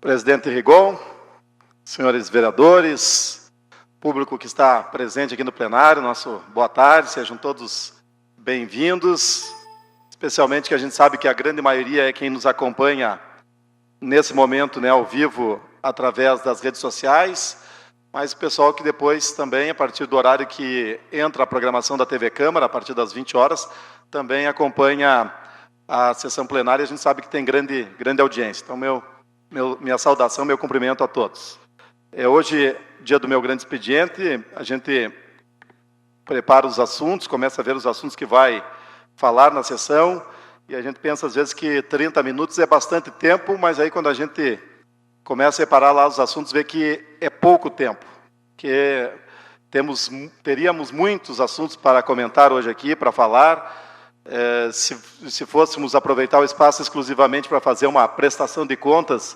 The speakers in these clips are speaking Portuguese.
Presidente Rigon, senhores vereadores, público que está presente aqui no plenário, nosso boa tarde, sejam todos bem-vindos, especialmente que a gente sabe que a grande maioria é quem nos acompanha nesse momento, ao vivo, através das redes sociais, mas o pessoal que depois também, a partir do horário que entra a programação da TV Câmara, a partir das 20 horas, também acompanha a sessão plenária, a gente sabe que tem grande audiência. Então, minha saudação, meu cumprimento a todos. Hoje, dia do meu grande expediente, a gente prepara os assuntos, começa a ver os assuntos que vai falar na sessão, e a gente pensa, às vezes, que 30 minutos é bastante tempo, mas aí, quando a gente começa a separar lá os assuntos, vê que é pouco tempo, que teríamos muitos assuntos para comentar hoje aqui, para falar. Se fôssemos aproveitar o espaço exclusivamente para fazer uma prestação de contas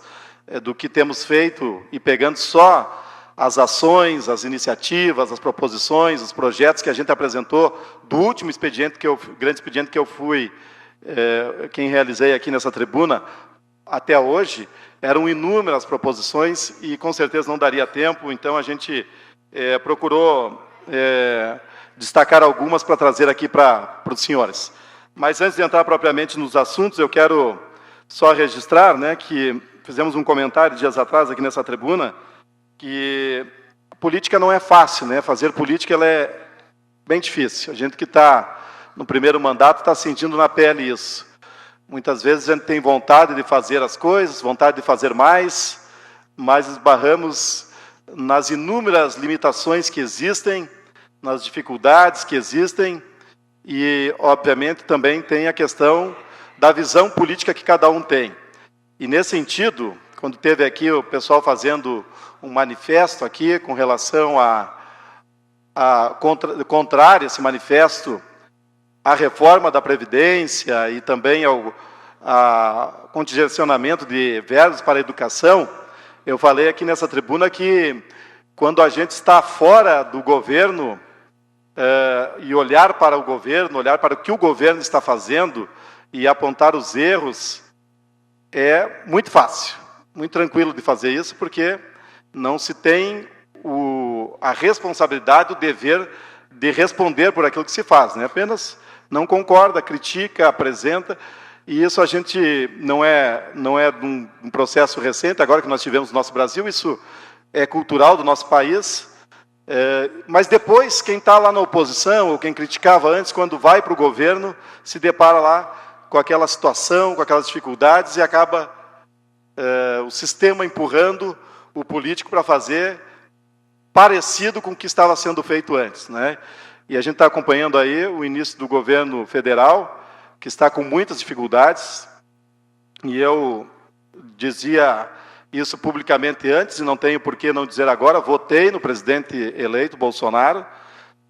do que temos feito e pegando só as ações, as iniciativas, as proposições, os projetos que a gente apresentou do último expediente, grande expediente que eu fui quem realizei aqui nessa tribuna, até hoje, eram inúmeras proposições e com certeza não daria tempo, então a gente procurou destacar algumas para trazer aqui para os senhores. Mas antes de entrar propriamente nos assuntos, eu quero só registrar, que fizemos um comentário dias atrás aqui nessa tribuna, que a política não é fácil, fazer política ela é bem difícil. A gente que está no primeiro mandato está sentindo na pele isso. Muitas vezes a gente tem vontade de fazer as coisas, vontade de fazer mais, mas esbarramos nas inúmeras limitações que existem, nas dificuldades que existem, e, obviamente, também tem a questão da visão política que cada um tem. E, nesse sentido, quando teve aqui o pessoal fazendo um manifesto aqui com relação contrário esse manifesto à reforma da Previdência e também ao contingenciamento de verbas para a educação, eu falei aqui nessa tribuna que, quando a gente está fora do governo, e olhar para o governo, olhar para o que o governo está fazendo e apontar os erros, é muito fácil, muito tranquilo de fazer isso, porque não se tem a responsabilidade, o dever de responder por aquilo que se faz, apenas não concorda, critica, apresenta, e isso a gente não é um processo recente, agora que nós tivemos no nosso Brasil, isso é cultural do nosso país. Mas depois, quem está lá na oposição, ou quem criticava antes, quando vai para o governo, se depara lá com aquela situação, com aquelas dificuldades, e acaba o sistema empurrando o político para fazer parecido com o que estava sendo feito antes. E a gente está acompanhando aí o início do governo federal, que está com muitas dificuldades, e eu dizia isso publicamente antes, e não tenho por que não dizer agora, votei no presidente eleito, Bolsonaro,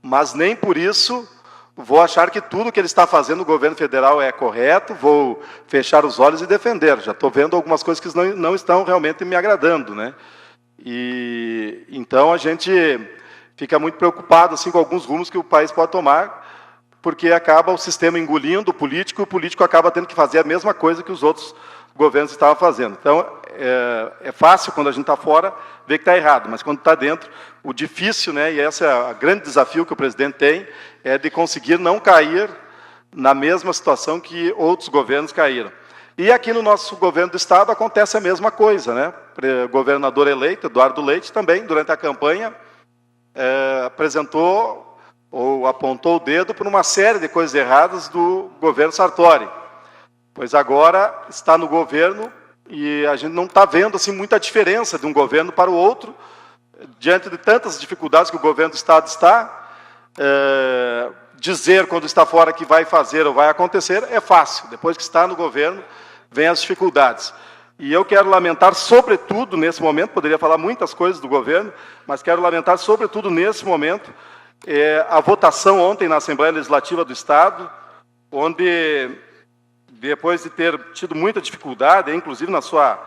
mas nem por isso vou achar que tudo que ele está fazendo no governo federal é correto, vou fechar os olhos e defender. Já estou vendo algumas coisas que não estão realmente me agradando. E então a gente fica muito preocupado assim, com alguns rumos que o país pode tomar, porque acaba o sistema engolindo o político acaba tendo que fazer a mesma coisa que os outros governos estavam fazendo. Então, é fácil, quando a gente está fora, ver que está errado, mas quando está dentro, o difícil, e esse é o grande desafio que o presidente tem, é de conseguir não cair na mesma situação que outros governos caíram. E aqui no nosso governo do Estado acontece a mesma coisa. O governador eleito, Eduardo Leite, também, durante a campanha, apresentou ou apontou o dedo por uma série de coisas erradas do governo Sartori. Pois agora está no governo e a gente não está vendo assim, muita diferença de um governo para o outro, diante de tantas dificuldades que o governo do Estado está. Dizer quando está fora que vai fazer ou vai acontecer é fácil. Depois que está no governo, vem as dificuldades. E eu quero lamentar, sobretudo nesse momento, poderia falar muitas coisas do governo, mas quero lamentar, sobretudo nesse momento, a votação ontem na Assembleia Legislativa do Estado, onde, depois de ter tido muita dificuldade, inclusive na sua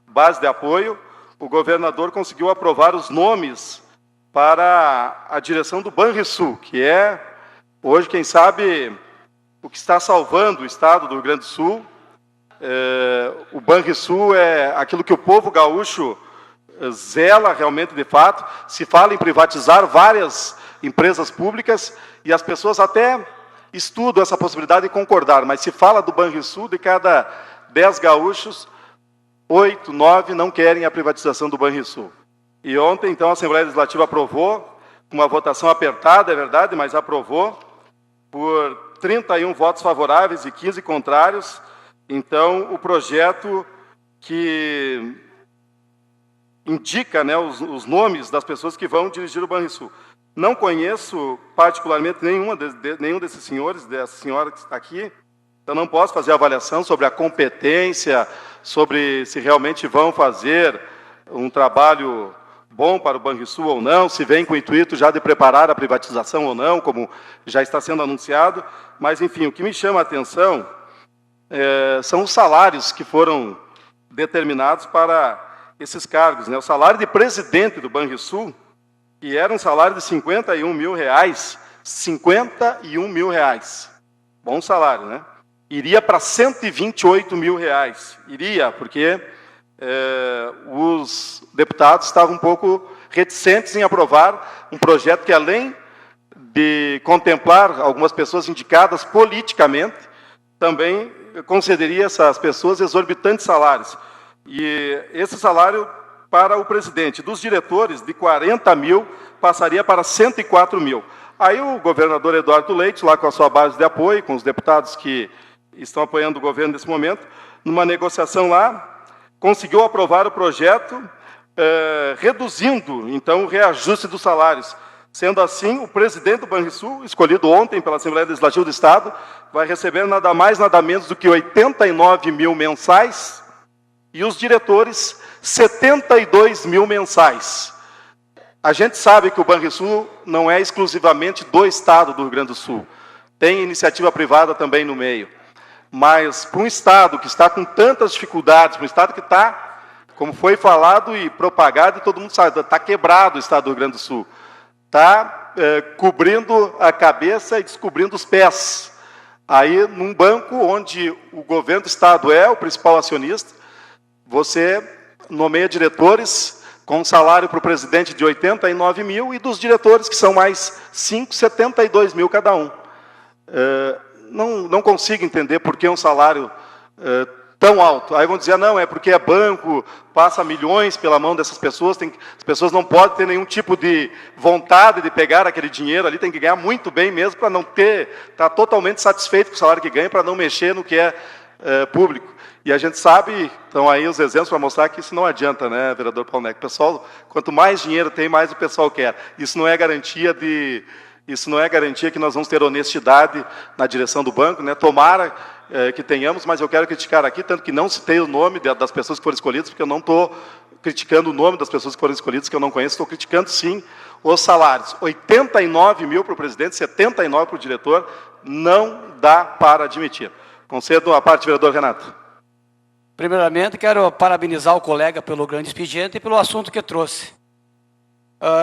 base de apoio, o governador conseguiu aprovar os nomes para a direção do Banrisul, que é, hoje, quem sabe, o que está salvando o Estado do Rio Grande do Sul, O Banrisul é aquilo que o povo gaúcho zela realmente de fato. Se fala em privatizar várias empresas públicas e as pessoas até estudam essa possibilidade de concordar, mas se fala do Banrisul, de cada 10 gaúchos, 8, 9 não querem a privatização do Banrisul. E ontem, então, a Assembleia Legislativa aprovou, com uma votação apertada, é verdade, mas aprovou, por 31 votos favoráveis e 15 contrários, então, o projeto que indica, né, os nomes das pessoas que vão dirigir o Banrisul. Não conheço particularmente nenhum desses senhores, dessa senhora que está aqui, então não posso fazer avaliação sobre a competência, sobre se realmente vão fazer um trabalho bom para o Banrisul ou não, se vem com o intuito já de preparar a privatização ou não, como já está sendo anunciado. Mas, enfim, o que me chama a atenção são os salários que foram determinados para esses cargos, né? O salário de presidente do Banrisul, que era um salário de R$51 mil, R$51 mil, bom salário, né? Iria para R$128 mil, iria, porque os deputados estavam um pouco reticentes em aprovar um projeto que, além de contemplar algumas pessoas indicadas politicamente, também concederia a essas pessoas exorbitantes salários. E esse salário para o presidente, dos diretores, de 40 mil, passaria para 104 mil. Aí o governador Eduardo Leite, lá com a sua base de apoio, com os deputados que estão apoiando o governo nesse momento, numa negociação lá, conseguiu aprovar o projeto, reduzindo, então, o reajuste dos salários. Sendo assim, o presidente do Banrisul, escolhido ontem pela Assembleia Legislativa do Estado, vai receber nada mais, nada menos do que 89 mil mensais, e os diretores, 72 mil mensais. A gente sabe que o Banrisul não é exclusivamente do Estado do Rio Grande do Sul. Tem iniciativa privada também no meio. Mas para um Estado que está com tantas dificuldades, para um Estado que está, como foi falado e propagado, e todo mundo sabe, está quebrado o Estado do Rio Grande do Sul. Está cobrindo a cabeça e descobrindo os pés. Aí, num banco onde o governo do Estado é o principal acionista, você nomeia diretores com um salário para o presidente de 89 mil e dos diretores, que são mais 5, 72 mil cada um. Não consigo entender por que um salário tão alto. Aí vão dizer, não, é porque é banco, passa milhões pela mão dessas pessoas, as pessoas não podem ter nenhum tipo de vontade de pegar aquele dinheiro ali, tem que ganhar muito bem mesmo para não estar totalmente satisfeito com o salário que ganha, para não mexer no que é público. E a gente sabe, estão aí os exemplos para mostrar que isso não adianta, né, vereador Paulo Neco? O pessoal, quanto mais dinheiro tem, mais o pessoal quer. Isso não é garantia que nós vamos ter honestidade na direção do banco, né? Tomara que tenhamos, mas eu quero criticar aqui, tanto que não citei o nome das pessoas que foram escolhidas, porque eu não estou criticando o nome das pessoas que foram escolhidas, que eu não conheço, estou criticando, sim, os salários. 89 mil para o presidente, 79 para o diretor, não dá para admitir. Concedo a parte, vereador Renato. Primeiramente, quero parabenizar o colega pelo grande expediente e pelo assunto que trouxe.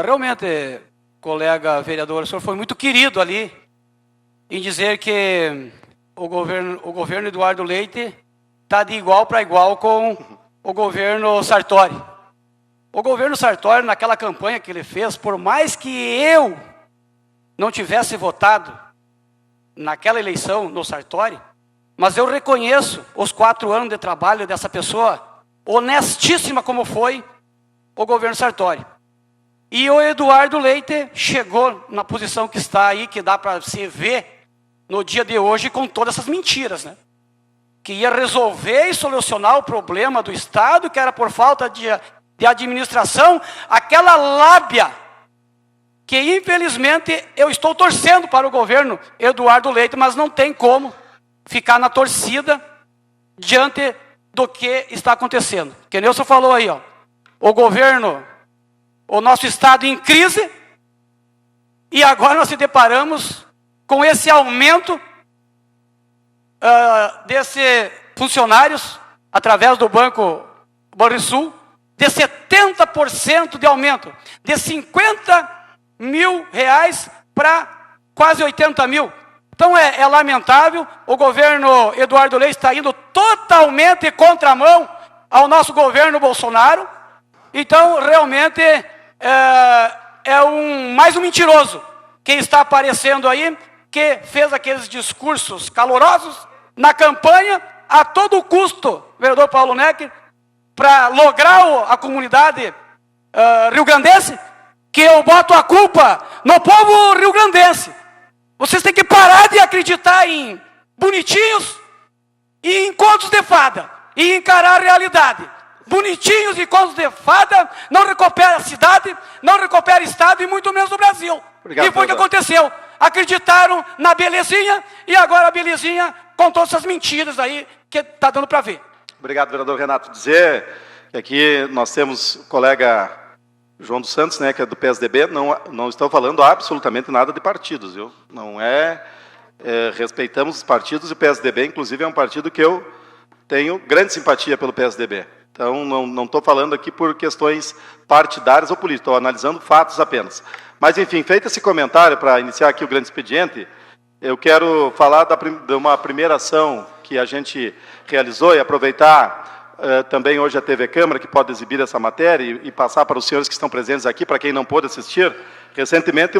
Realmente, colega vereador, o senhor foi muito querido ali em dizer que o governo Eduardo Leite está de igual para igual com o governo Sartori. O governo Sartori, naquela campanha que ele fez, por mais que eu não tivesse votado naquela eleição no Sartori, mas eu reconheço os 4 anos de trabalho dessa pessoa, honestíssima como foi o governo Sartori. E o Eduardo Leite chegou na posição que está aí, que dá para se ver no dia de hoje com todas essas mentiras, né? Que ia resolver e solucionar o problema do Estado, que era por falta de administração, aquela lábia que infelizmente eu estou torcendo para o governo Eduardo Leite, mas não tem como ficar na torcida diante do que está acontecendo. Que nem o senhor falou aí, ó, o nosso Estado em crise, e agora nós se deparamos com esse aumento desses funcionários, através do Banco Banrisul, de 70% de aumento, de 50 mil reais para quase 80 mil. Então é lamentável, o governo Eduardo Leite está indo totalmente contramão ao nosso governo Bolsonaro. Então, realmente, mais um mentiroso que está aparecendo aí, que fez aqueles discursos calorosos na campanha, a todo custo, vereador Paulo Necker, para lograr a comunidade rio-grandense, que eu boto a culpa no povo rio-grandense. Vocês têm que parar de acreditar em bonitinhos e em contos de fada e encarar a realidade. Bonitinhos e contos de fada não recupera a cidade, não recupera o estado e muito menos o Brasil. Obrigado, e foi o que aconteceu. Acreditaram na belezinha e agora a belezinha contou essas mentiras aí que está dando para ver. Obrigado, vereador Renato. Dizer que aqui nós temos o colega João dos Santos, né, que é do PSDB, não estou falando absolutamente nada de partidos, viu? Não respeitamos os partidos e o PSDB, inclusive, é um partido que eu tenho grande simpatia pelo PSDB. Então, não estou falando aqui por questões partidárias ou políticas, estou analisando fatos apenas. Mas, enfim, feito esse comentário para iniciar aqui o grande expediente, eu quero falar de uma primeira ação que a gente realizou e aproveitar também hoje a TV Câmara, que pode exibir essa matéria e passar para os senhores que estão presentes aqui, para quem não pôde assistir. Recentemente,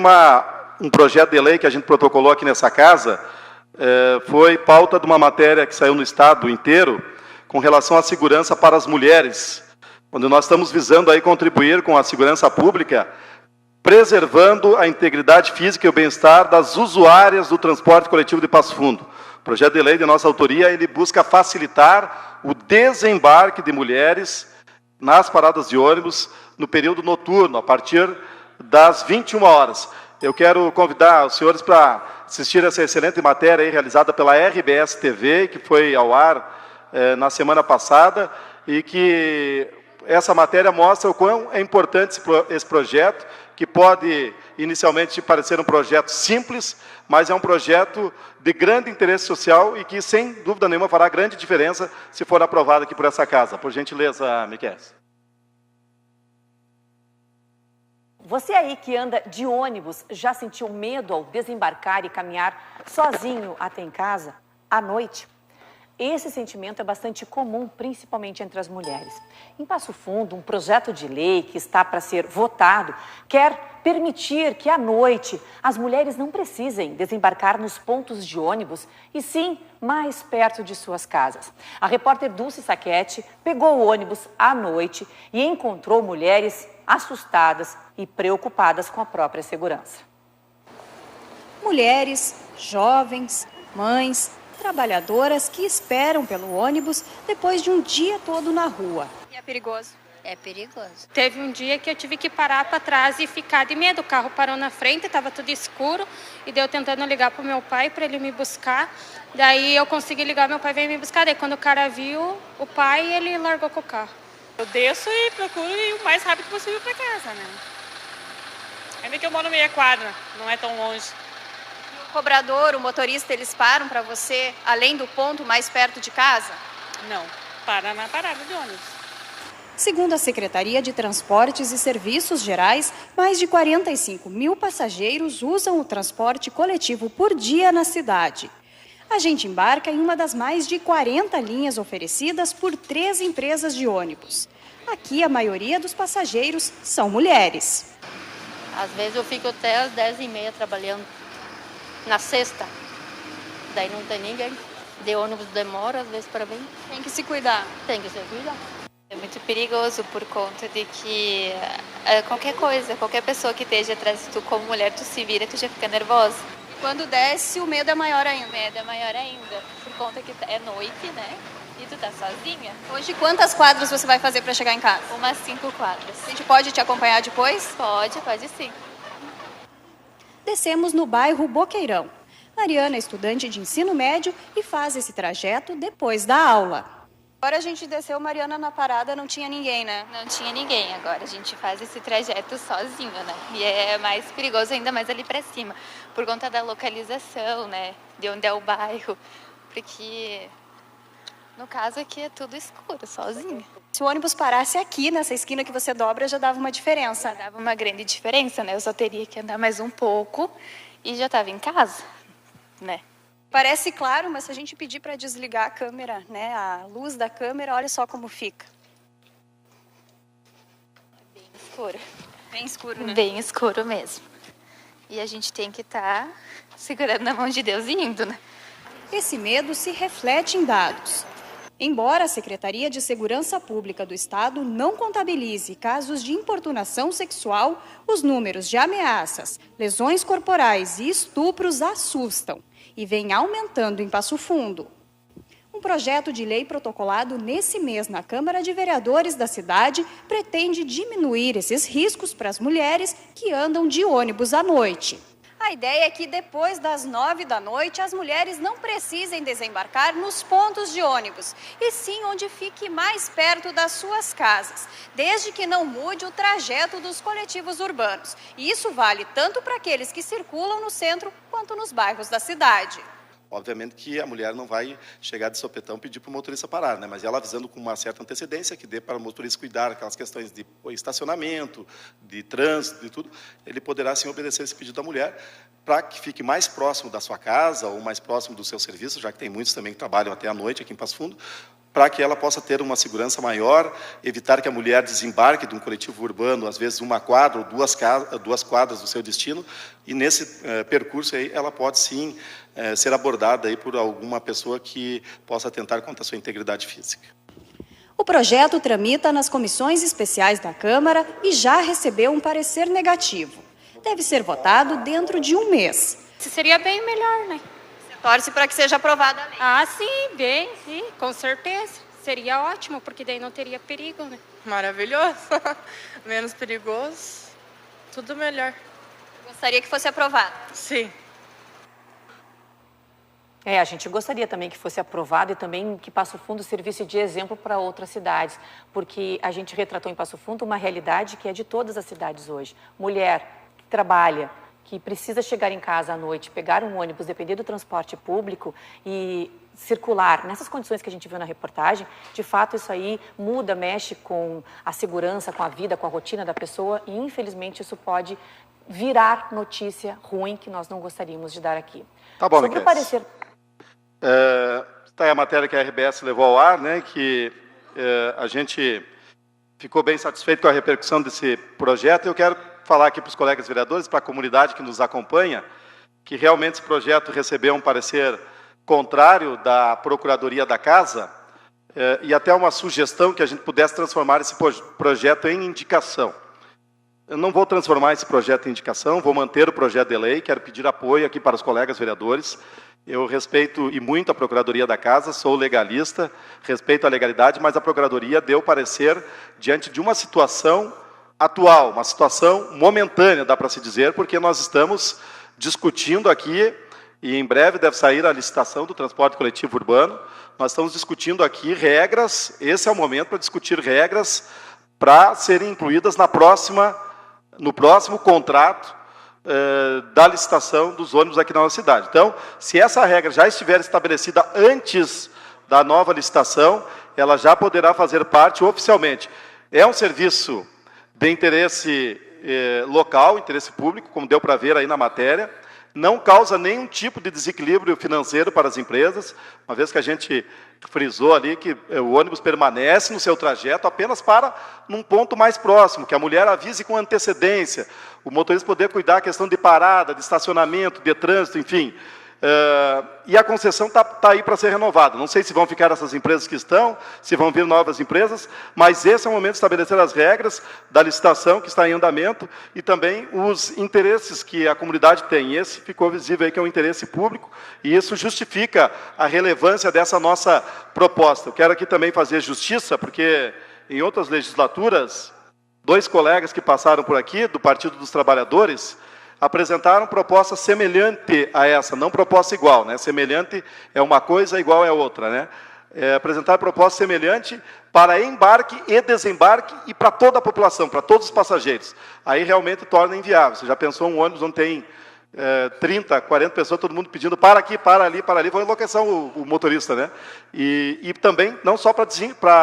um projeto de lei que a gente protocolou aqui nessa casa foi pauta de uma matéria que saiu no Estado inteiro com relação à segurança para as mulheres, onde nós estamos visando aí contribuir com a segurança pública, preservando a integridade física e o bem-estar das usuárias do transporte coletivo de Passo Fundo. O projeto de lei de nossa autoria, ele busca facilitar o desembarque de mulheres nas paradas de ônibus no período noturno, a partir das 21 horas. Eu quero convidar os senhores para assistir essa excelente matéria aí, realizada pela RBS TV, que foi ao ar na semana passada, e que essa matéria mostra o quão é importante esse projeto, que pode inicialmente parecer um projeto simples, mas é um projeto de grande interesse social e que, sem dúvida nenhuma, fará grande diferença se for aprovado aqui por essa casa. Por gentileza, Miquel. Você aí que anda de ônibus já sentiu medo ao desembarcar e caminhar sozinho até em casa à noite? Esse sentimento é bastante comum, principalmente entre as mulheres. Em Passo Fundo, um projeto de lei que está para ser votado quer permitir que à noite as mulheres não precisem desembarcar nos pontos de ônibus e sim mais perto de suas casas. A repórter Dulce Saquete pegou o ônibus à noite e encontrou mulheres assustadas e preocupadas com a própria segurança. Mulheres, jovens, mães, trabalhadoras que esperam pelo ônibus depois de um dia todo na rua. E é perigoso? É perigoso. Teve um dia que eu tive que parar para trás e ficar de medo. O carro parou na frente, estava tudo escuro, e daí eu tentando ligar para o meu pai para ele me buscar. Daí eu consegui ligar, meu pai veio me buscar. Daí quando o cara viu o pai, ele largou com o carro. Eu desço e procuro ir o mais rápido possível para casa, né? Ainda que eu moro no meia quadra, não é tão longe. O cobrador, o motorista, eles param para você, além do ponto mais perto de casa? Não, para na parada de ônibus. Segundo a Secretaria de Transportes e Serviços Gerais, mais de 45 mil passageiros usam o transporte coletivo por dia na cidade. A gente embarca em uma das mais de 40 linhas oferecidas por 3 empresas de ônibus. Aqui, a maioria dos passageiros são mulheres. Às vezes eu fico até às 10h30 trabalhando, na sexta. Daí não tem ninguém. De ônibus demora, às vezes, para vir. Tem que se cuidar. Tem que se cuidar. É muito perigoso por conta de que qualquer coisa, qualquer pessoa que esteja atrás de tu como mulher, tu se vira, tu já fica nervosa. Quando desce, o medo é maior ainda. O medo é maior ainda, por conta que é noite, né? E tu tá sozinha. Hoje, quantas quadras você vai fazer para chegar em casa? Umas 5 quadras. A gente pode te acompanhar depois? Pode sim. Descemos no bairro Boqueirão. Mariana é estudante de ensino médio e faz esse trajeto depois da aula. Agora a gente desceu, Mariana, na parada, não tinha ninguém, né? Não tinha ninguém, agora a gente faz esse trajeto sozinho, né? E é mais perigoso ainda mais ali pra cima, por conta da localização, né? De onde é o bairro, porque no caso aqui é tudo escuro, sozinho. Se o ônibus parasse aqui, nessa esquina que você dobra, já dava uma diferença. Já dava uma grande diferença, né? Eu só teria que andar mais um pouco e já estava em casa. né? Parece claro, mas se a gente pedir para desligar a câmera, né, a luz da câmera, olha só como fica. Bem escuro. Bem escuro, né? Bem escuro mesmo. E a gente tem que estar segurando na mão de Deus e indo, né? Esse medo se reflete em dados. Embora a Secretaria de Segurança Pública do Estado não contabilize casos de importunação sexual, os números de ameaças, lesões corporais e estupros assustam e vem aumentando em Passo Fundo. Um projeto de lei protocolado nesse mês na Câmara de Vereadores da cidade pretende diminuir esses riscos para as mulheres que andam de ônibus à noite. A ideia é que depois das 9 da noite as mulheres não precisem desembarcar nos pontos de ônibus, e sim onde fique mais perto das suas casas, desde que não mude o trajeto dos coletivos urbanos. E isso vale tanto para aqueles que circulam no centro quanto nos bairros da cidade. Obviamente que a mulher não vai chegar de sopetão e pedir para o motorista parar, né? Mas ela avisando com uma certa antecedência que dê para o motorista cuidar aquelas questões de estacionamento, de trânsito, de tudo, ele poderá sim obedecer esse pedido da mulher para que fique mais próximo da sua casa ou mais próximo do seu serviço, já que tem muitos também que trabalham até à noite aqui em Passo Fundo, para que ela possa ter uma segurança maior, evitar que a mulher desembarque de um coletivo urbano, às vezes uma quadra ou duas quadras do seu destino, e nesse percurso aí ela pode sim ser abordada aí por alguma pessoa que possa atentar contra a sua integridade física. O projeto tramita nas comissões especiais da Câmara e já recebeu um parecer negativo. Deve ser votado dentro de um mês. Seria bem melhor, né? Torce para que seja aprovada a lei. Ah, sim, sim, com certeza. Seria ótimo, porque daí não teria perigo, né? Maravilhoso. Menos perigoso. Tudo melhor. Gostaria que fosse aprovada. Sim. A gente gostaria também que fosse aprovado e também que Passo Fundo servisse de exemplo para outras cidades, porque a gente retratou em Passo Fundo uma realidade que é de todas as cidades hoje. Mulher que trabalha, que precisa chegar em casa à noite, pegar um ônibus, depender do transporte público e circular nessas condições que a gente viu na reportagem, de fato isso aí muda, mexe com a segurança, com a vida, com a rotina da pessoa e infelizmente isso pode virar notícia ruim que nós não gostaríamos de dar aqui. Tá bom, Sobre o parecer... Está aí a matéria que a RBS levou ao ar, né, que a gente ficou bem satisfeito com a repercussão desse projeto. Eu quero falar aqui para os colegas vereadores, para a comunidade que nos acompanha, que realmente esse projeto recebeu um parecer contrário da Procuradoria da Casa e até uma sugestão que a gente pudesse transformar esse projeto em indicação. Eu não vou transformar esse projeto em indicação, vou manter o projeto de lei, quero pedir apoio aqui para os colegas vereadores. Eu respeito e muito a Procuradoria da Casa, sou legalista, respeito a legalidade, mas a Procuradoria deu parecer diante de uma situação atual, uma situação momentânea, dá para se dizer, porque nós estamos discutindo aqui, e em breve deve sair a licitação do transporte coletivo urbano, nós estamos discutindo aqui regras, esse é o momento para discutir regras para serem incluídas no próximo contrato da licitação dos ônibus aqui na nossa cidade. Então, se essa regra já estiver estabelecida antes da nova licitação, ela já poderá fazer parte oficialmente. É um serviço de interesse local, interesse público, como deu para ver aí na matéria, não causa nenhum tipo de desequilíbrio financeiro para as empresas, uma vez que a gente frisou ali que o ônibus permanece no seu trajeto apenas para num ponto mais próximo, que a mulher avise com antecedência, o motorista poder cuidar da questão de parada, de estacionamento, de trânsito, enfim. E a concessão está aí para ser renovada. Não sei se vão ficar essas empresas que estão, se vão vir novas empresas, mas esse é o momento de estabelecer as regras da licitação que está em andamento e também os interesses que a comunidade tem. E esse ficou visível aí que é um interesse público e isso justifica a relevância dessa nossa proposta. Eu quero aqui também fazer justiça, porque em outras legislaturas, 2 colegas que passaram por aqui, do Partido dos Trabalhadores, apresentaram proposta semelhante a essa, não proposta igual, né? Semelhante é uma coisa, igual é outra, né? Apresentaram proposta semelhante para embarque e desembarque e para toda a população, para todos os passageiros. Aí realmente torna inviável. Você já pensou um ônibus onde tem 30, 40 pessoas, todo mundo pedindo para aqui, para ali, vai enlouquecer o motorista, né? E também, não só para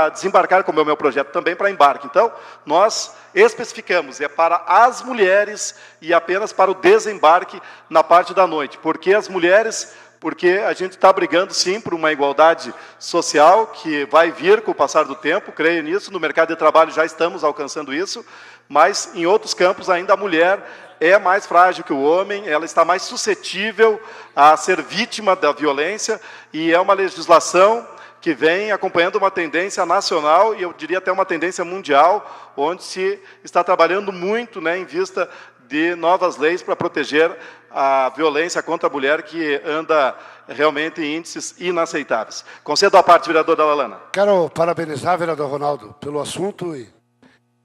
desembarcar, como é o meu projeto, também para embarque. Então, nós especificamos, é para as mulheres e apenas para o desembarque na parte da noite, porque as mulheres porque a gente está brigando, sim, por uma igualdade social que vai vir com o passar do tempo, creio nisso, no mercado de trabalho já estamos alcançando isso, mas em outros campos ainda a mulher é mais frágil que o homem, ela está mais suscetível a ser vítima da violência, e é uma legislação que vem acompanhando uma tendência nacional, e eu diria até uma tendência mundial, onde se está trabalhando muito, né, em vista de novas leis para proteger a violência contra a mulher, que anda realmente em índices inaceitáveis. Concedo a parte, vereador Dalalana. Quero parabenizar, vereador Ronaldo, pelo assunto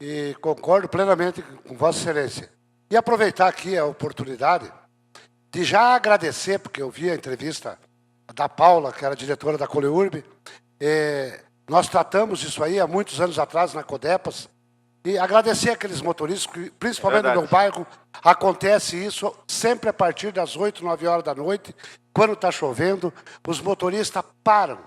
e concordo plenamente com Vossa Excelência. E aproveitar aqui a oportunidade de já agradecer, porque eu vi a entrevista da Paula, que era diretora da Coleurb. Nós tratamos isso aí há muitos anos atrás na Codepas, e agradecer aqueles motoristas, que, principalmente no meu bairro, acontece isso sempre a partir das 8, 9 horas da noite, quando está chovendo, os motoristas param.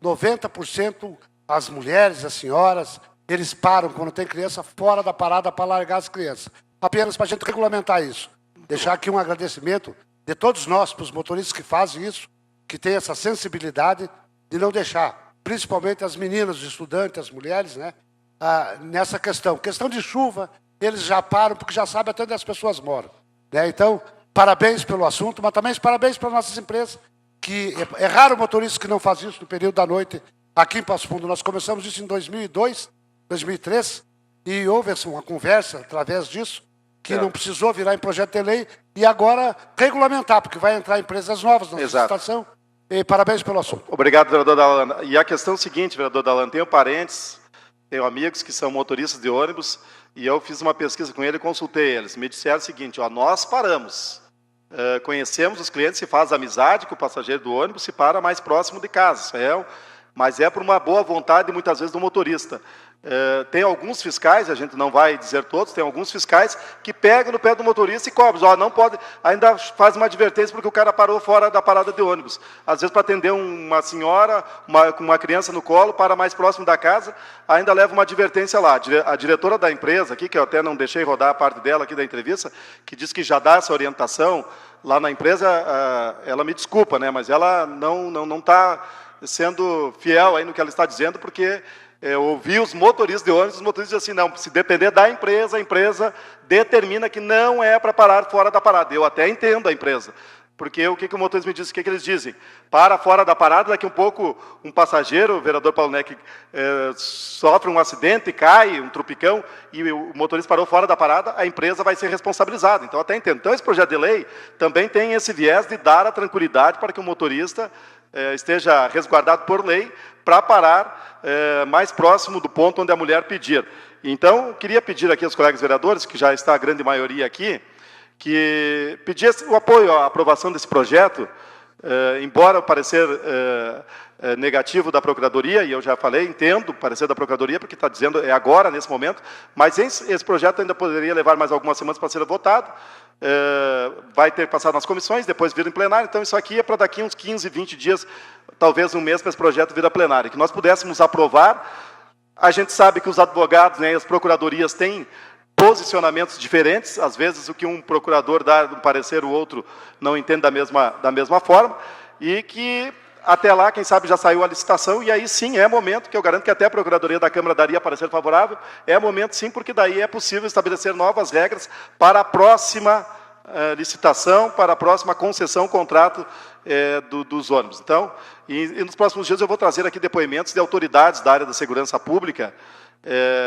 90% as mulheres, as senhoras, eles param quando tem criança fora da parada para largar as crianças. Apenas para a gente regulamentar isso. Deixar aqui um agradecimento de todos nós, para os motoristas que fazem isso, que têm essa sensibilidade de não deixar, principalmente as meninas, os estudantes, as mulheres, né, nessa questão. Questão de chuva, eles já param, porque já sabem até onde as pessoas moram. Né? Então, parabéns pelo assunto, mas também parabéns para nossas empresas, que é raro o motorista que não faz isso no período da noite aqui em Passo Fundo. Nós começamos isso em 2002, 2003, e houve uma conversa através disso, que não precisou virar em projeto de lei, e agora regulamentar, porque vai entrar empresas novas na licitação. E parabéns pelo assunto. Obrigado, vereador Dalalana. E a questão é a seguinte, vereador Dalalana, tenho parentes, tenho amigos que são motoristas de ônibus, e eu fiz uma pesquisa com ele e consultei eles. Me disseram o seguinte, ó, nós paramos, conhecemos os clientes, se faz amizade com o passageiro do ônibus, se para mais próximo de casa, mas é por uma boa vontade, muitas vezes, do motorista. Tem alguns fiscais, a gente não vai dizer todos, tem alguns fiscais que pegam no pé do motorista e cobram. Ó, não pode, ainda faz uma advertência porque o cara parou fora da parada de ônibus. Às vezes, para atender uma senhora com uma criança no colo, para mais próximo da casa, ainda leva uma advertência lá. A diretora da empresa aqui, que eu até não deixei rodar a parte dela aqui da entrevista, que diz que já dá essa orientação lá na empresa, ela me desculpa, né, mas ela não está sendo fiel aí no que ela está dizendo, porque eu ouvi os motoristas de ônibus, os motoristas dizem assim, não, se depender da empresa, a empresa determina que não é para parar fora da parada. Eu até entendo a empresa, porque o que o motorista me disse, o que eles dizem? Para fora da parada, daqui um pouco um passageiro, o vereador Paulo Neck, sofre um acidente, cai, um trupicão, e o motorista parou fora da parada, a empresa vai ser responsabilizada. Então, eu até entendo. Então, esse projeto de lei também tem esse viés de dar a tranquilidade para que o motorista esteja resguardado por lei para parar mais próximo do ponto onde a mulher pedir. Então, queria pedir aqui aos colegas vereadores, que já está a grande maioria aqui, que pedisse o apoio à aprovação desse projeto, embora o parecer negativo da Procuradoria, e eu já falei, entendo o parecer da Procuradoria, porque está dizendo é agora, nesse momento, mas esse projeto ainda poderia levar mais algumas semanas para ser votado, vai ter que passar nas comissões, depois vir em plenário, então isso aqui é para daqui uns 15, 20 dias, talvez um mês, para esse projeto vir a plenário, que nós pudéssemos aprovar. A gente sabe que os advogados, né, e as procuradorias têm posicionamentos diferentes, às vezes o que um procurador dá um parecer, o outro não entende da mesma forma, e que até lá, quem sabe, já saiu a licitação, e aí sim é momento, que eu garanto que até a Procuradoria da Câmara daria parecer favorável, é momento sim, porque daí é possível estabelecer novas regras para a próxima licitação, para a próxima concessão, contrato dos ônibus. Então, e nos próximos dias eu vou trazer aqui depoimentos de autoridades da área da segurança pública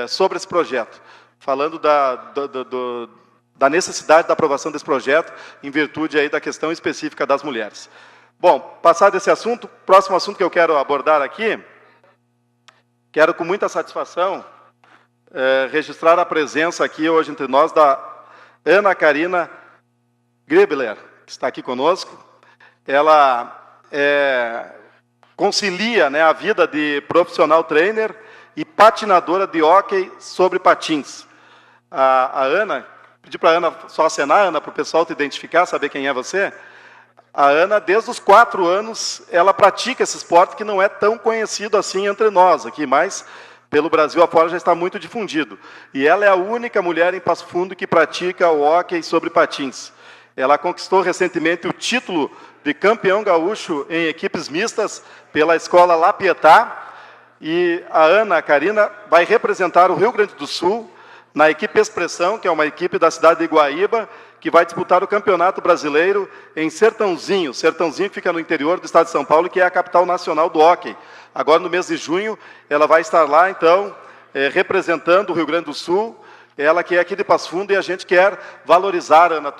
sobre esse projeto, falando da necessidade da aprovação desse projeto, em virtude aí da questão específica das mulheres. Bom, passado esse assunto, próximo assunto que eu quero abordar aqui, quero com muita satisfação registrar a presença aqui hoje entre nós da Ana Karina Grebler, que está aqui conosco. Ela concilia, né, a vida de profissional trainer e patinadora de hóquei sobre patins. A Ana, pedi para a Ana só acenar, Ana, para o pessoal te identificar, saber quem é você. A Ana, desde os 4 anos, ela pratica esse esporte que não é tão conhecido assim entre nós aqui, mas pelo Brasil afora já está muito difundido. E ela é a única mulher em Passo Fundo que pratica o hóquei sobre patins. Ela conquistou recentemente o título de campeão gaúcho em equipes mistas pela Escola La Pietà. E a Ana, a Karina, vai representar o Rio Grande do Sul na equipe Expressão, que é uma equipe da cidade de Iguaíba, que vai disputar o Campeonato Brasileiro em Sertãozinho. Sertãozinho que fica no interior do estado de São Paulo, que é a capital nacional do hóquei. Agora, no mês de junho, ela vai estar lá, então, representando o Rio Grande do Sul. Ela que é aqui de Passo Fundo, e a gente quer valorizar, Ana,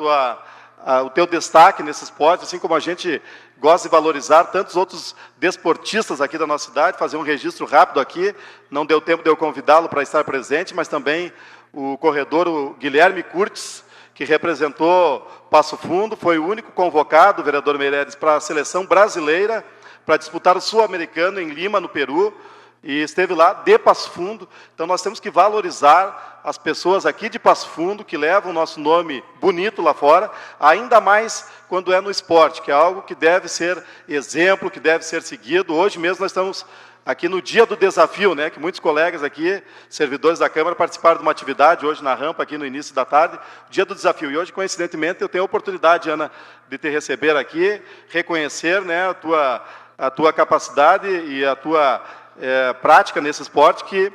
o teu destaque nesse esporte, assim como a gente gosta de valorizar tantos outros desportistas aqui da nossa cidade, fazer um registro rápido aqui. Não deu tempo de eu convidá-lo para estar presente, mas também o corredor, o Guilherme Curtis, que representou Passo Fundo, foi o único convocado, vereador Meireles, para a seleção brasileira, para disputar o Sul-Americano em Lima, no Peru, e esteve lá de Passo Fundo. Então nós temos que valorizar as pessoas aqui de Passo Fundo, que levam o nosso nome bonito lá fora, ainda mais quando é no esporte, que é algo que deve ser exemplo, que deve ser seguido. Hoje mesmo nós estamos aqui no dia do desafio, né, que muitos colegas aqui, servidores da Câmara, participaram de uma atividade hoje na rampa, aqui no início da tarde, dia do desafio. E hoje, coincidentemente, eu tenho a oportunidade, Ana, de te receber aqui, reconhecer, né, a tua capacidade e a tua prática nesse esporte, que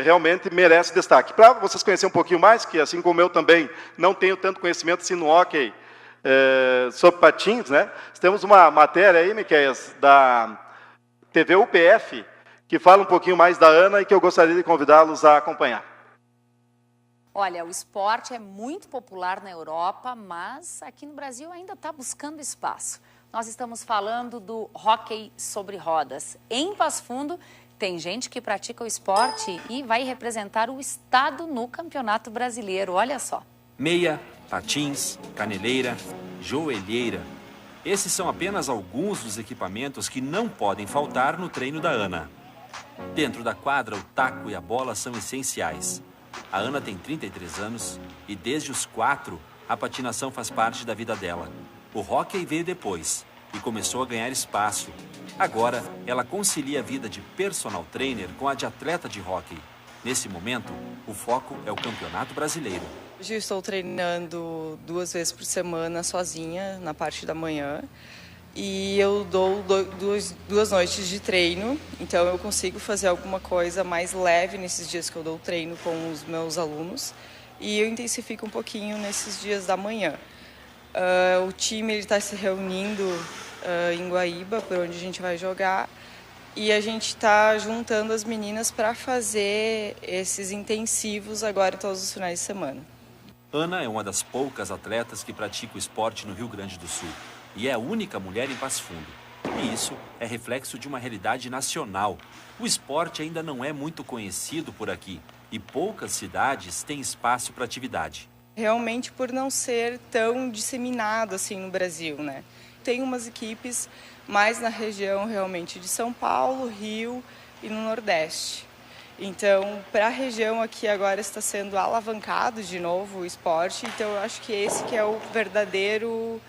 realmente merece destaque. Para vocês conhecerem um pouquinho mais, que assim como eu também não tenho tanto conhecimento assim no hóquei sobre patins, né? Temos uma matéria aí, Miquel, da TV UPF, que fala um pouquinho mais da Ana e que eu gostaria de convidá-los a acompanhar. Olha, o esporte é muito popular na Europa, mas aqui no Brasil ainda está buscando espaço. Nós estamos falando do hóquei sobre rodas. Em Passo Fundo, tem gente que pratica o esporte e vai representar o estado no Campeonato Brasileiro. Olha só. Meia, patins, caneleira, joelheira. Esses são apenas alguns dos equipamentos que não podem faltar no treino da Ana. Dentro da quadra, o taco e a bola são essenciais. A Ana tem 33 anos e desde os 4, a patinação faz parte da vida dela. O hóquei veio depois e começou a ganhar espaço. Agora, ela concilia a vida de personal trainer com a de atleta de hóquei. Nesse momento, o foco é o Campeonato Brasileiro. Hoje eu estou treinando 2 vezes por semana sozinha, na parte da manhã. E eu dou 2 noites de treino, então eu consigo fazer alguma coisa mais leve nesses dias que eu dou treino com os meus alunos. E eu intensifico um pouquinho nesses dias da manhã. O time está se reunindo em Guaíba, por onde a gente vai jogar, e a gente está juntando as meninas para fazer esses intensivos agora todos os finais de semana. Ana é uma das poucas atletas que pratica o esporte no Rio Grande do Sul e é a única mulher em Passo Fundo. E isso é reflexo de uma realidade nacional. O esporte ainda não é muito conhecido por aqui e poucas cidades têm espaço para atividade. Realmente por não ser tão disseminado assim no Brasil, né? Tem umas equipes mais na região realmente de São Paulo, Rio e no Nordeste. Então, para a região aqui agora está sendo alavancado de novo o esporte, então eu acho que esse que é o verdadeiro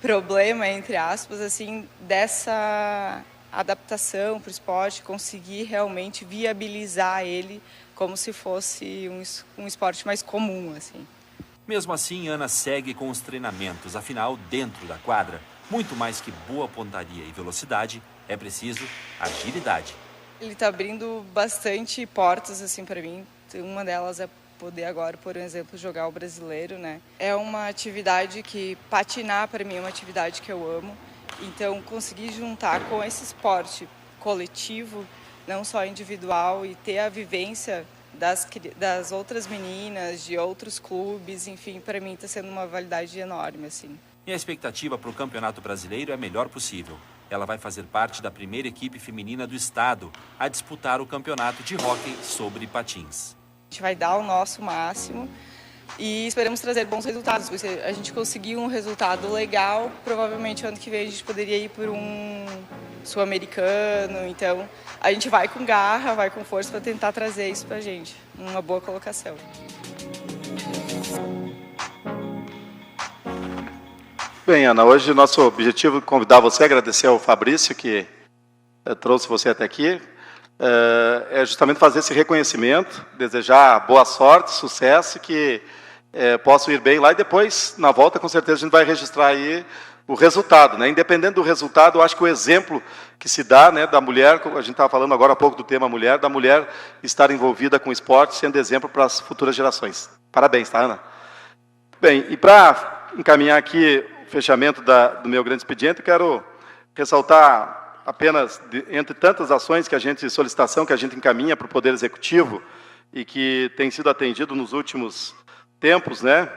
problema, entre aspas, assim, dessa adaptação para o esporte, conseguir realmente viabilizar ele como se fosse um esporte mais comum, assim. Mesmo assim, Ana segue com os treinamentos, afinal, dentro da quadra, muito mais que boa pontaria e velocidade, é preciso agilidade. Ele está abrindo bastante portas assim para mim. Uma delas é poder agora, por exemplo, jogar o brasileiro, né? É uma atividade que patinar para mim é uma atividade que eu amo. Então, conseguir juntar com esse esporte coletivo, não só individual, e ter a vivência das outras meninas, de outros clubes, enfim, para mim está sendo uma validade enorme, assim. E a expectativa para o Campeonato Brasileiro é a melhor possível. Ela vai fazer parte da primeira equipe feminina do estado a disputar o campeonato de hóquei sobre patins. A gente vai dar o nosso máximo e esperamos trazer bons resultados. Se a gente conseguir um resultado legal, provavelmente ano que vem a gente poderia ir por um sul-americano. Então, a gente vai com garra, vai com força para tentar trazer isso para a gente. Uma boa colocação. Bem, Ana, hoje nosso objetivo é convidar você, agradecer ao Fabrício que trouxe você até aqui, é justamente fazer esse reconhecimento, desejar boa sorte, sucesso, que possam ir bem lá e depois, na volta, com certeza, a gente vai registrar aí o resultado, né? Independente do resultado, eu acho que o exemplo que se dá, né, da mulher, a gente estava falando agora há pouco do tema mulher, da mulher estar envolvida com o esporte, sendo exemplo para as futuras gerações. Parabéns, tá, Ana? Bem, e para encaminhar aqui o fechamento do meu grande expediente, quero ressaltar apenas, entre tantas ações solicitação que a gente encaminha para o Poder Executivo e que tem sido atendido nos últimos tempos, né?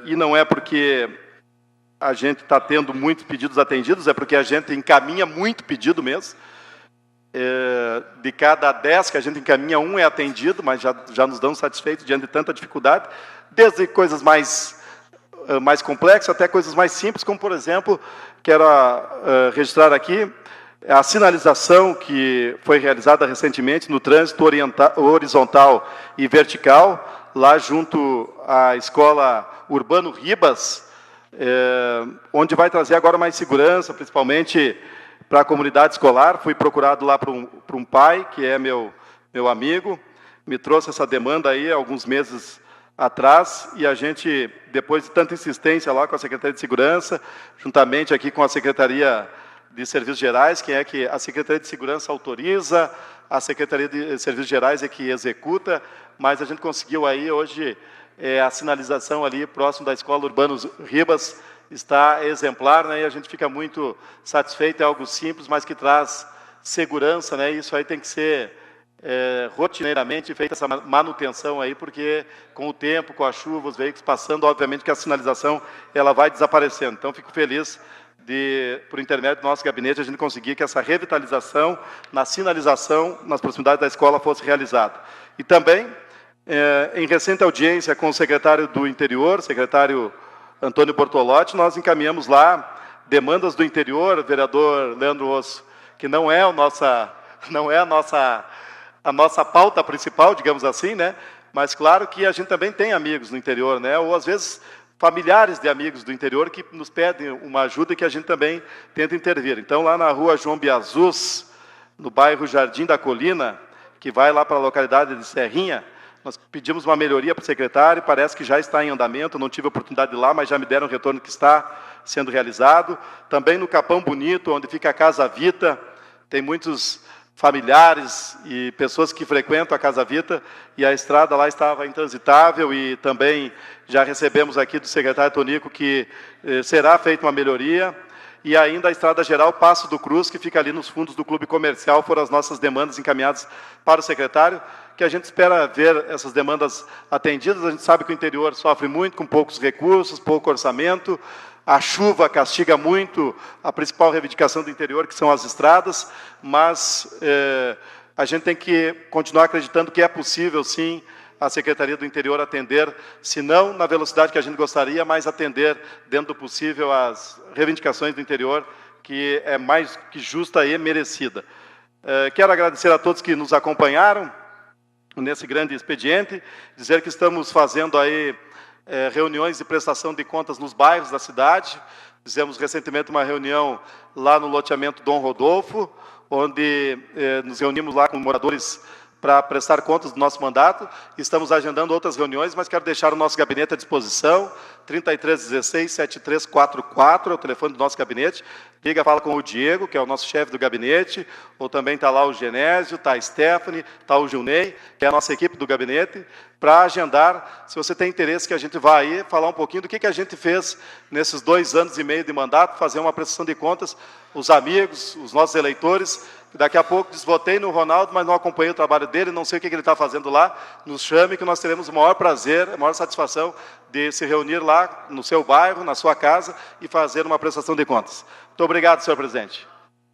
E não é porque a gente está tendo muitos pedidos atendidos, é porque a gente encaminha muito pedido mesmo. De cada 10 que a gente encaminha, 1 é atendido, mas já nos dão satisfeitos diante de tanta dificuldade, desde coisas mais complexas até coisas mais simples, como, por exemplo, quero registrar aqui a sinalização que foi realizada recentemente no trânsito horizontal e vertical, lá junto à Escola Urbano Ribas, onde vai trazer agora mais segurança, principalmente para a comunidade escolar. Fui procurado lá por um pai, que é meu amigo, me trouxe essa demanda aí há alguns meses atrás, e a gente, depois de tanta insistência lá com a Secretaria de Segurança, juntamente aqui com a Secretaria de Serviços Gerais, que é que a Secretaria de Segurança autoriza, a Secretaria de Serviços Gerais é que executa, mas a gente conseguiu aí hoje a sinalização ali próximo da Escola Urbano Ribas está exemplar, né, e a gente fica muito satisfeito. É algo simples, mas que traz segurança, né, e isso aí tem que ser rotineiramente feita essa manutenção aí, porque com o tempo, com a chuva, os veículos passando, obviamente que a sinalização ela vai desaparecendo. Então, fico feliz por intermédio do nosso gabinete, a gente conseguir que essa revitalização na sinalização nas proximidades da escola fosse realizada. E também, em recente audiência com o secretário do Interior, secretário Antônio Bortolotti, nós encaminhamos lá demandas do interior, o vereador Leandro Osso, que não é a nossa pauta principal, digamos assim, né? Mas claro que a gente também tem amigos no interior, né? Ou às vezes familiares de amigos do interior que nos pedem uma ajuda e que a gente também tenta intervir. Então, lá na rua João Biazus, no bairro Jardim da Colina, que vai lá para a localidade de Serrinha, nós pedimos uma melhoria para o secretário, parece que já está em andamento, não tive a oportunidade de ir lá, mas já me deram um retorno que está sendo realizado. Também no Capão Bonito, onde fica a Casa Vita, tem muitos familiares e pessoas que frequentam a Casa Vita, e a estrada lá estava intransitável, e também já recebemos aqui do secretário Tonico que será feita uma melhoria. E ainda a Estrada Geral Passo do Cruz, que fica ali nos fundos do Clube Comercial, foram as nossas demandas encaminhadas para o secretário, que a gente espera ver essas demandas atendidas. A gente sabe que o interior sofre muito com poucos recursos, pouco orçamento, a chuva castiga muito a principal reivindicação do interior, que são as estradas, mas a gente tem que continuar acreditando que é possível, sim, a Secretaria do Interior atender, se não na velocidade que a gente gostaria, mas atender, dentro do possível, as reivindicações do interior, que é mais que justa e merecida. Quero agradecer a todos que nos acompanharam nesse grande expediente, dizer que estamos fazendo aí reuniões de prestação de contas nos bairros da cidade. Fizemos recentemente uma reunião lá no loteamento Dom Rodolfo, onde nos reunimos lá com moradores para prestar contas do nosso mandato. Estamos agendando outras reuniões, mas quero deixar o nosso gabinete à disposição, 3316-7344, é o telefone do nosso gabinete. Liga, fala com o Diego, que é o nosso chefe do gabinete, ou também está lá o Genésio, está a Stephanie, está o Gilney, que é a nossa equipe do gabinete, para agendar, se você tem interesse, que a gente vá aí falar um pouquinho do que a gente fez nesses 2 anos e meio de mandato, fazer uma prestação de contas, os amigos, os nossos eleitores. Daqui a pouco desvotei no Ronaldo, mas não acompanhei o trabalho dele, não sei o que ele está fazendo lá. Nos chame, que nós teremos o maior prazer, a maior satisfação de se reunir lá no seu bairro, na sua casa, e fazer uma prestação de contas. Muito obrigado, senhor presidente.